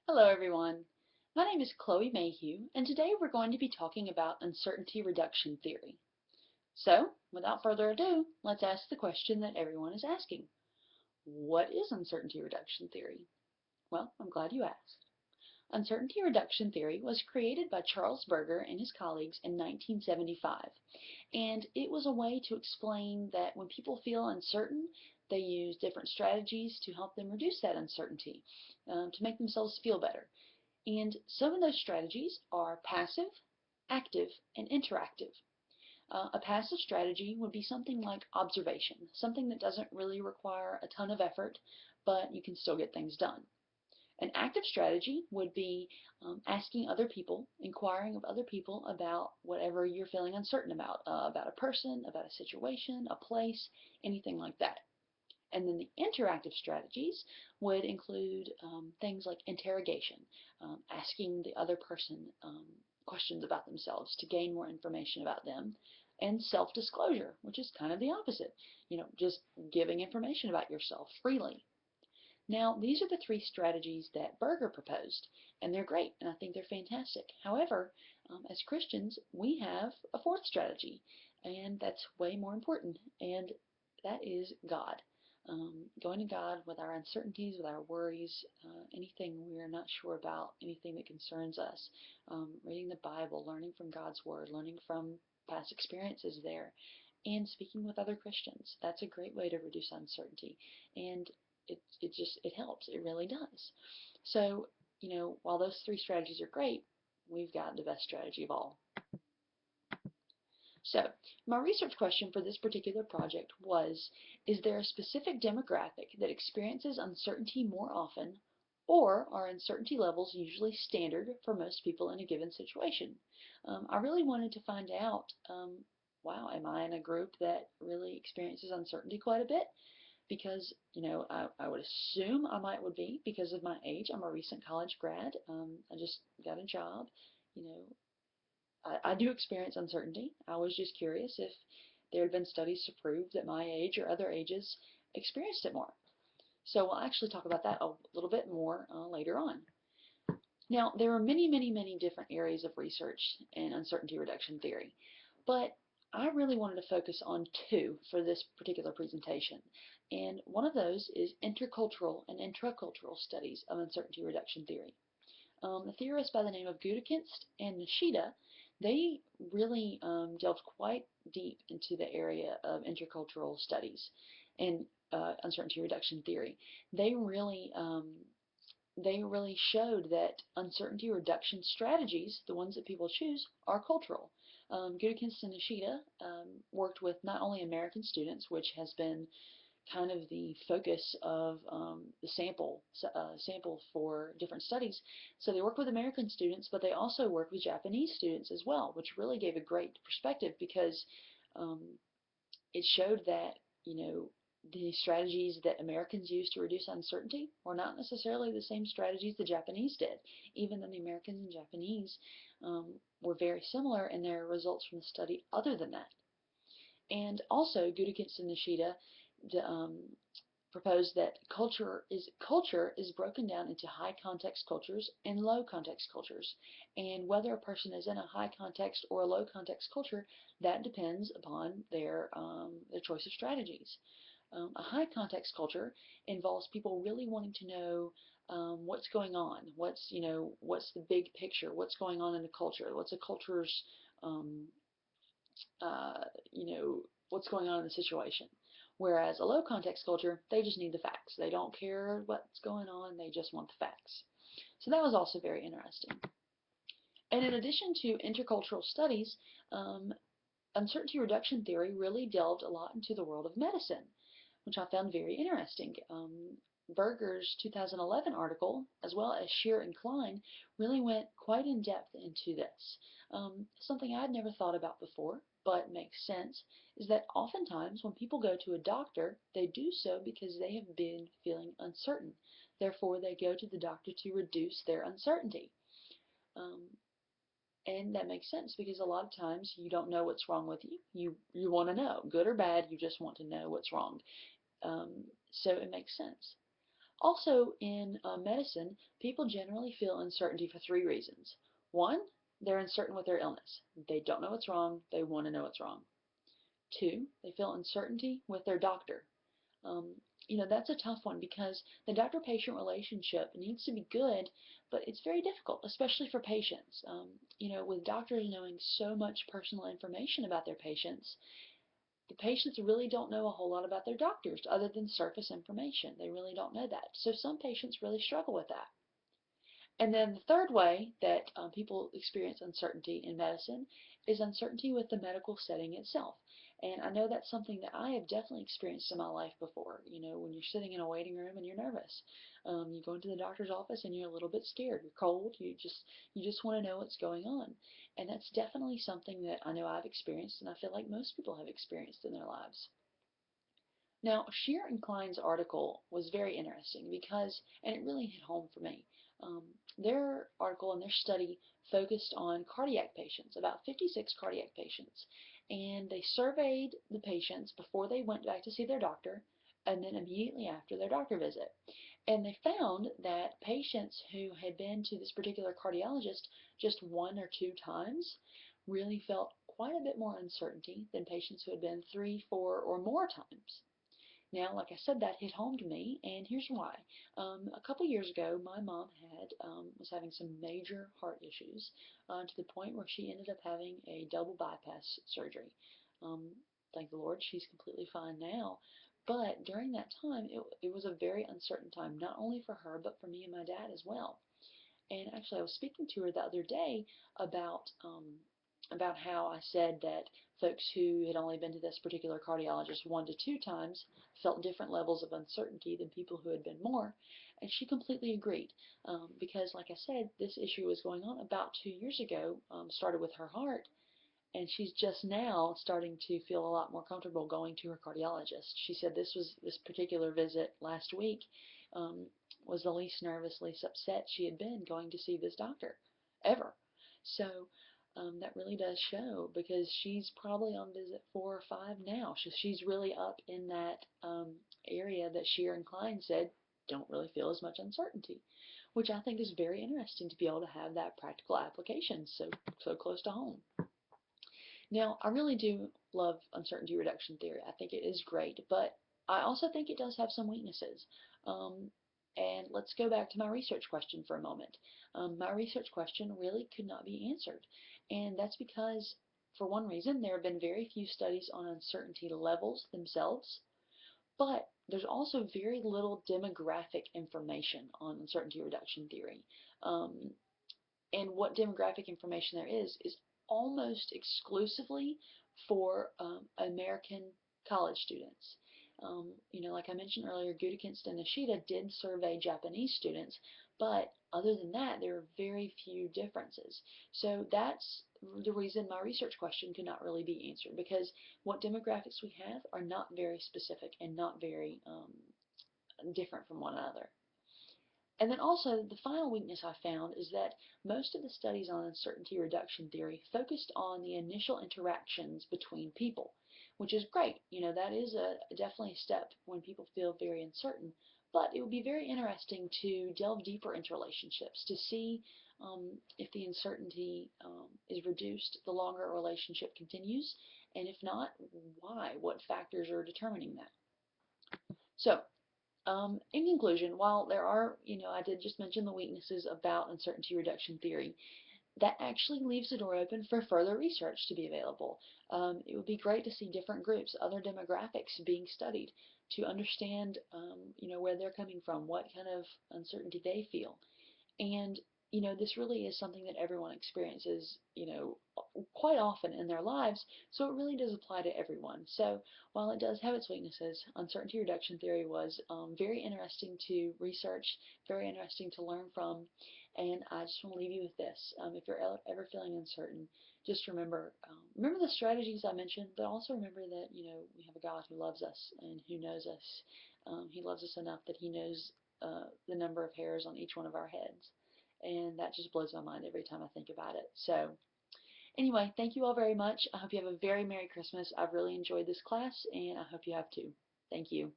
Hello everyone. My name is Chloe Mayhew, and today we're going to be talking about uncertainty reduction theory. So, without further ado, let's ask the question that everyone is asking. What is uncertainty reduction theory? Well, I'm glad you asked. Uncertainty reduction theory was created by Charles Berger and his colleagues in 1975, and it was a way to explain that when people feel uncertain, they use different strategies to help them reduce that uncertainty, to make themselves feel better. And some of those strategies are passive, active, and interactive. A passive strategy would be something like observation, something that doesn't really require a ton of effort, but you can still get things done. An active strategy would be asking other people, inquiring of other people about whatever you're feeling uncertain about a person, about a situation, a place, anything like that. And then the interactive strategies would include things like interrogation, asking the other person questions about themselves to gain more information about them, and self-disclosure, which is kind of the opposite, just giving information about yourself freely. Now, these are the three strategies that Berger proposed, and they're great, and I think they're fantastic. However, as Christians, we have a fourth strategy, and that's way more important, and that is God. Going to God with our uncertainties, with our worries, anything we're not sure about, anything that concerns us, reading the Bible, learning from God's Word, learning from past experiences there, and speaking with other Christians. That's a great way to reduce uncertainty, and it helps. It really does. So, while those three strategies are great, we've got the best strategy of all. So, my research question for this particular project was, is there a specific demographic that experiences uncertainty more often, or are uncertainty levels usually standard for most people in a given situation? I really wanted to find out, wow, am I in a group that really experiences uncertainty quite a bit? Because, I would assume I would be because of my age. I'm a recent college grad. I just got a job. You know, I do experience uncertainty. I was just curious if there had been studies to prove that my age or other ages experienced it more. So we'll actually talk about that a little bit more later on. Now, there are many, many, many different areas of research in uncertainty reduction theory, but I really wanted to focus on two for this particular presentation. And one of those is intercultural and intracultural studies of uncertainty reduction theory. The theorists by the name of Gudekunst and Nishida, they really delved quite deep into the area of intercultural studies and uncertainty reduction theory. They really showed that uncertainty reduction strategies, the ones that people choose, are cultural. Gudekunst and Nishida worked with not only American students, which has been kind of the focus of the sample for different studies. So they work with American students, but they also work with Japanese students as well, which really gave a great perspective because um, it showed that, the strategies that Americans used to reduce uncertainty were not necessarily the same strategies the Japanese did, even though the Americans and Japanese were very similar in their results from the study other than that. And also, Gudekunst and Nishida um, proposed that culture is broken down into high context cultures and low context cultures, and whether a person is in a high context or a low context culture, that depends upon their choice of strategies. A high context culture involves people really wanting to know what's going on, what's the big picture, what's going on in the culture, what's a culture's um, uh, you know, what's going on in the situation. Whereas a low context culture, they just need the facts. They don't care what's going on, they just want the facts. So that was also very interesting. And in addition to intercultural studies, uncertainty reduction theory really delved a lot into the world of medicine, which I found very interesting. Berger's 2011 article, as well as Shear and Klein, really went quite in depth into this. Something I'd never thought about before, but makes sense, is that oftentimes when people go to a doctor, they do so because they have been feeling uncertain. Therefore, they go to the doctor to reduce their uncertainty. Um, and that makes sense because a lot of times you don't know what's wrong with you. You want to know, good or bad, you just want to know what's wrong. So it makes sense. Also, in medicine, people generally feel uncertainty for three reasons. One, they're uncertain with their illness. They don't know what's wrong. They want to know what's wrong. Two, they feel uncertainty with their doctor. Um, that's a tough one because the doctor-patient relationship needs to be good, but it's very difficult, especially for patients. With doctors knowing so much personal information about their patients, the patients really don't know a whole lot about their doctors other than surface information. They really don't know that. So some patients really struggle with that. And then the third way that people experience uncertainty in medicine is uncertainty with the medical setting itself. And I know that's something that I have definitely experienced in my life before. When you're sitting in a waiting room and you're nervous, you go into the doctor's office and you're a little bit scared. You're cold. You just want to know what's going on. And that's definitely something that I know I've experienced, and I feel like most people have experienced in their lives. Now, Shear and Klein's article was very interesting because, and it really hit home for me. Um, their article and their study focused on cardiac patients, about 56 cardiac patients, and they surveyed the patients before they went back to see their doctor and then immediately after their doctor visit. And they found that patients who had been to this particular cardiologist just one or two times really felt quite a bit more uncertainty than patients who had been three, four, or more times. Now, like I said, that hit home to me, and here's why. A couple years ago, my mom was having some major heart issues to the point where she ended up having a double bypass surgery. Um, thank the Lord, she's completely fine now. But during that time, it was a very uncertain time, not only for her, but for me and my dad as well. And actually, I was speaking to her the other day about how I said that folks who had only been to this particular cardiologist one to two times felt different levels of uncertainty than people who had been more. And she completely agreed because, like I said, this issue was going on about 2 years ago, started with her heart, and she's just now starting to feel a lot more comfortable going to her cardiologist. She said this particular visit last week um, was the least nervous, least upset she had been going to see this doctor ever. So that really does show because she's probably on visit 4 or 5 now. She's really up in that area that Shear and Klein said don't really feel as much uncertainty, which I think is very interesting to be able to have that practical application so close to home. Now, I really do love uncertainty reduction theory. I think it is great, but I also think it does have some weaknesses. And let's go back to my research question for a moment. My research question really could not be answered, and that's because, for one reason, there have been very few studies on uncertainty levels themselves, but there's also very little demographic information on uncertainty reduction theory. Um, and what demographic information there is almost exclusively for American college students. Like I mentioned earlier, Gudikins and Nishida did survey Japanese students, but other than that, there are very few differences. So that's the reason my research question could not really be answered, because what demographics we have are not very specific and not very different from one another. And then also, the final weakness I found is that most of the studies on uncertainty reduction theory focused on the initial interactions between people, which is great. That is definitely a step when people feel very uncertain. But it would be very interesting to delve deeper into relationships to see if the uncertainty is reduced the longer a relationship continues, and if not, why? What factors are determining that? So, in conclusion, while there are, I did just mention the weaknesses about uncertainty reduction theory, that actually leaves the door open for further research to be available. It would be great to see different groups, other demographics being studied to understand, where they're coming from, what kind of uncertainty they feel. And, this really is something that everyone experiences, quite often in their lives, so it really does apply to everyone. So while it does have its weaknesses, uncertainty reduction theory was very interesting to research, very interesting to learn from, and I just want to leave you with this. If you're ever feeling uncertain, just remember the strategies I mentioned, but also remember that, we have a God who loves us and who knows us. He loves us enough that he knows the number of hairs on each one of our heads. And that just blows my mind every time I think about it. So anyway, thank you all very much. I hope you have a very Merry Christmas. I've really enjoyed this class, and I hope you have too. Thank you.